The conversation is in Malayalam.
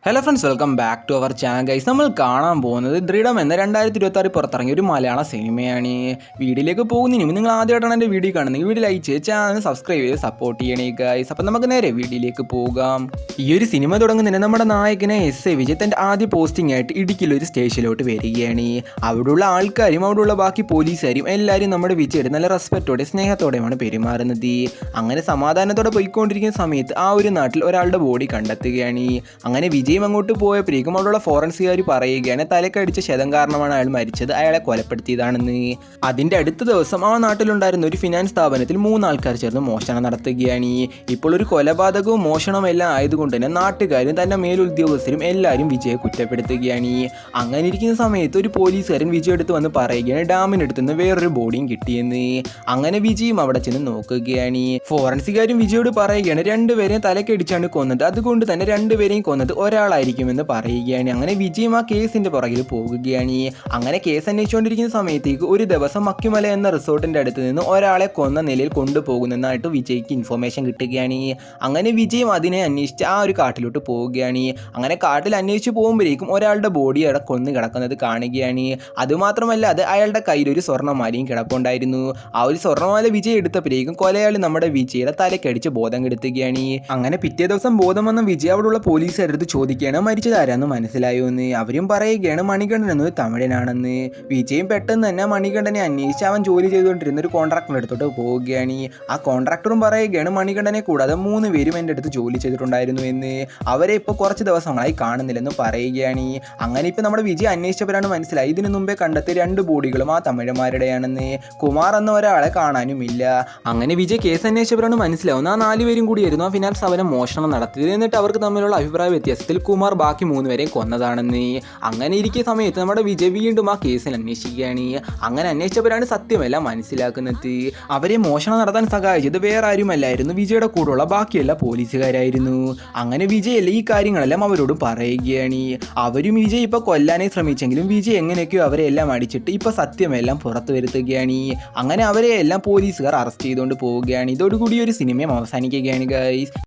Hello friends, welcome back to our channel guys. നമ്മൾ കാണാൻ പോകുന്നത് ദൃഢം എന്ന 2026 പുറത്തിറങ്ങിയ ഒരു മലയാള സിനിമയാണ്. വീഡിയോയിലേക്ക് പോകുന്നതിന് മുമ്പ് നിങ്ങൾ ആദ്യമായിട്ടാണ് എൻ്റെ വീഡിയോ കാണുന്നത്, വീഡിയോ ലൈക്ക് ചെയ്ത് ചാനൽ സബ്സ്ക്രൈബ് ചെയ്ത് സപ്പോർട്ട് ചെയ്യണേ ഗൈസ്. അപ്പം നമുക്ക് നേരെ വീഡിയോയിലേക്ക് പോകാം. ഈ ഒരു സിനിമ തുടങ്ങുന്നതിന് നമ്മുടെ നായകനെ എസ് എ വിജയ് തൻ്റെ ആദ്യ പോസ്റ്റിംഗ് ആയിട്ട് ഇടുക്കിയിലൊരു സ്റ്റേഷനിലോട്ട് വരികയാണ്. അവിടെയുള്ള ആൾക്കാരും അവിടെയുള്ള ബാക്കി പോലീസുകാരും എല്ലാവരും നമ്മുടെ വിജയുടെ നല്ല റെസ്പെക്റ്റോടെ സ്നേഹത്തോടെയാണ് പെരുമാറുന്നത്. അങ്ങനെ സമാധാനത്തോടെ പോയിക്കൊണ്ടിരിക്കുന്ന സമയത്ത് ആ ഒരു നാട്ടിൽ ഒരാളുടെ ബോഡി കണ്ടെത്തുകയാണ്. അങ്ങനെ വിജയ് അങ്ങോട്ട് പോയപ്പോഴേക്കും അവിടെയുള്ള ഫോറൻസിക്കാർ പറയുകയാണ് തലക്കടിച്ച ക്ഷതം കാരണമാണ് അയാൾ മരിച്ചത്, അയാളെ കൊലപ്പെടുത്തിയതാണെന്ന്. അതിൻ്റെ അടുത്ത ദിവസം ആ നാട്ടിലുണ്ടായിരുന്ന ഒരു ഫിനാൻസ് സ്ഥാപനത്തിൽ 3 ആൾക്കാർ ചേർന്ന് മോഷണം നടത്തുകയാണ്. ഇപ്പോൾ ഒരു കൊലപാതകവും മോഷണവും എല്ലാം ആയതുകൊണ്ട് തന്നെ നാട്ടുകാരും തൻ്റെ മേലുദ്യോഗസ്ഥരും എല്ലാവരും വിജയെ കുറ്റപ്പെടുത്തുകയാണ്. അങ്ങനെ ഇരിക്കുന്ന സമയത്ത് ഒരു പോലീസുകാരൻ വിജയ് എടുത്ത് വന്ന് പറയുകയാണ് ഡാമിനടുത്ത് നിന്ന് വേറൊരു ബോഡിയും കിട്ടിയെന്ന്. അങ്ങനെ വിജയും അവിടെ ചെന്ന് നോക്കുകയാണ്. ഫോറൻസിക്കാരും വിജയോട് പറയുകയാണ് രണ്ടുപേരെയും തലക്കടിച്ചാണ് കൊന്നത്, അതുകൊണ്ട് തന്നെ രണ്ടുപേരെയും കൊന്നത് ഒരാളായിരിക്കുമെന്ന് പറയുകയാണ്. അങ്ങനെ വിജയും ആ കേസിൻ്റെ പുറകിൽ പോകുകയാണ്. അങ്ങനെ കേസ് അന്വേഷിച്ചുകൊണ്ടിരിക്കുന്ന സമയത്തേക്ക് ഒരു ദിവസം മക്കിമല എന്ന റിസോർട്ടിൻ്റെ അടുത്ത് നിന്ന് ഒരാളെ കൊന്ന നിലയിൽ കൊണ്ടുപോകുന്നതായിട്ട് വിജയ്ക്ക് ഇൻഫർമേഷൻ കിട്ടുകയാണ്. അങ്ങനെ വിജയും അതിനെ അന്വേഷിച്ച് ആ ഒരു കാട്ടിലോട്ട് പോവുകയാണ്. അങ്ങനെ കാട്ടിൽ അന്വേഷിച്ച് പോകുമ്പോഴേക്കും ഒരാളുടെ ബോഡി അവിടെ കൊന്ന് കിടക്കുന്നത് കാണുകയാണ്. അതുമാത്രമല്ല അത് അയാളുടെ കയ്യിൽ ഒരു സ്വർണ്ണമാലയും കിടപ്പുണ്ടായിരുന്നു. ആ ഒരു സ്വർണ്ണമാല വിജയ് എടുത്തപ്പോഴേക്കും കൊലയാളി നമ്മുടെ വിജയുടെ തലക്കടിച്ച് ബോധം കെടുത്തുകയാണ്. അങ്ങനെ പിറ്റേ ദിവസം ബോധം വന്ന വിജയ് അവിടെയുള്ള പോലീസുകാരുടെ ചോദിക്കുകയാണ് മരിച്ചതാരാന്ന് മനസ്സിലായോ എന്ന്. അവരും പറയുകയാണ് മണികണ്ഠൻ എന്നത് തമിഴനാണെന്ന്. വിജയും പെട്ടെന്ന് തന്നെ മണികണ്ഠനെ അന്വേഷിച്ച് അവൻ ജോലി ചെയ്തുകൊണ്ടിരുന്ന ഒരു കോൺട്രാക്ടറിൻ്റെ അടുത്തോട്ട് പോവുകയാണ്. ആ കോൺട്രാക്ടറും പറയുകയാണ് മണികണ്ഠനെ കൂടാതെ 3 പേരും എൻ്റെ അടുത്ത് ജോലി ചെയ്തിട്ടുണ്ടായിരുന്നു എന്ന്, അവരെ ഇപ്പോൾ കുറച്ച് ദിവസങ്ങളായി കാണുന്നില്ലെന്ന് പറയുകയാണ്. അങ്ങനെ ഇപ്പോൾ നമ്മുടെ വിജയ് അന്വേഷിച്ചവരാണ് മനസ്സിലായി ഇതിനു മുമ്പേ കണ്ടെത്തിയ 2 ബോഡികളും ആ തമിഴന്മാരുടെയാണെന്ന്. കുമാർ എന്ന ഒരാളെ കാണാനുമില്ല. അങ്ങനെ വിജയ് കേസ് അന്വേഷിച്ചവരാണ് മനസ്സിലാവുന്നത് ആ 4 പേരും കൂടിയായിരുന്നു ആ ഫിനാൻസ് സ്ഥാപനം മോഷണം നടത്തിയത്. എന്നിട്ട് അവർക്ക് തമ്മിലുള്ള അഭിപ്രായ വ്യത്യാസത്തിൽ കുമാർ ബാക്കി 3 പേരെയും കൊന്നതാണെന്ന്. അങ്ങനെ ഇരിക്കുന്ന സമയത്ത് നമ്മുടെ വിജയ് വീണ്ടും ആ കേസിൽ അന്വേഷിക്കുകയാണ്. അങ്ങനെ അന്വേഷിച്ചവരാണ് സത്യമെല്ലാം മനസ്സിലാക്കുന്നത്. അവരെ മോഷണം നടത്താൻ സഹായിച്ചത് വേറെ ആരുമല്ലായിരുന്നു, വിജയുടെ കൂടെയുള്ള ബാക്കിയുള്ള പോലീസുകാരായിരുന്നു. അങ്ങനെ വിജയല്ലേ ഈ കാര്യങ്ങളെല്ലാം അവരോട് പറയുകയാണ്. അവരും വിജയ് ഇപ്പോൾ കൊല്ലാനായി ശ്രമിച്ചെങ്കിലും വിജയ് എങ്ങനെയൊക്കെയോ അവരെ എല്ലാം അടിച്ചിട്ട് ഇപ്പോൾ സത്യമെല്ലാം പുറത്തു വരുത്തുകയാണ്. അങ്ങനെ അവരെ എല്ലാം പോലീസുകാർ അറസ്റ്റ് ചെയ്തുകൊണ്ട് പോവുകയാണ്. ഇതോടുകൂടി ഒരു സിനിമയും അവസാനിക്കുകയാണ് ഗൈസ്.